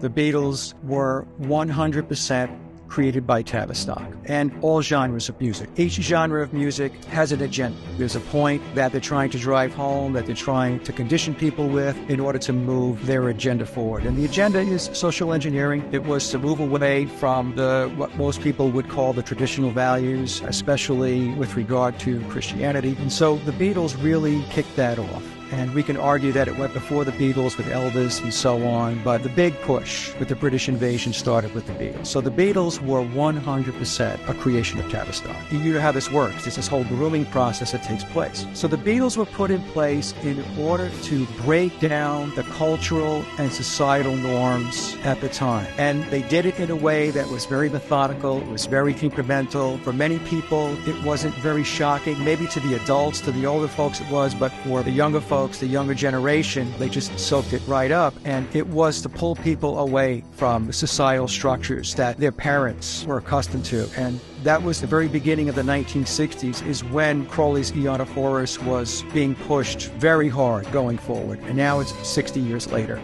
The Beatles were 100% created by Tavistock, and all genres of music. Each genre of music has an agenda. There's a point that they're trying to drive home, that they're trying to condition people with in order to move their agenda forward. And the agenda is social engineering. It was to move away from what most people would call the traditional values, especially with regard to Christianity. And so the Beatles really kicked that off. And we can argue that it went before the Beatles with Elvis and so on, but the big push with the British invasion started with the Beatles. So the Beatles were 100% a creation of Tavistock. You know how this works. There's this whole grooming process that takes place. So the Beatles were put in place in order to break down the cultural and societal norms at the time. And they did it in a way that was very methodical, it was very incremental. For many people, it wasn't very shocking. Maybe to the adults, to the older folks it was, but for the younger folks, the younger generation, they just soaked it right up. And it was to pull people away from the societal structures that their parents were accustomed to. And that was the very beginning of the 1960s, is when Crowley's Aeon of Horus was being pushed very hard going forward. And now it's 60 years later.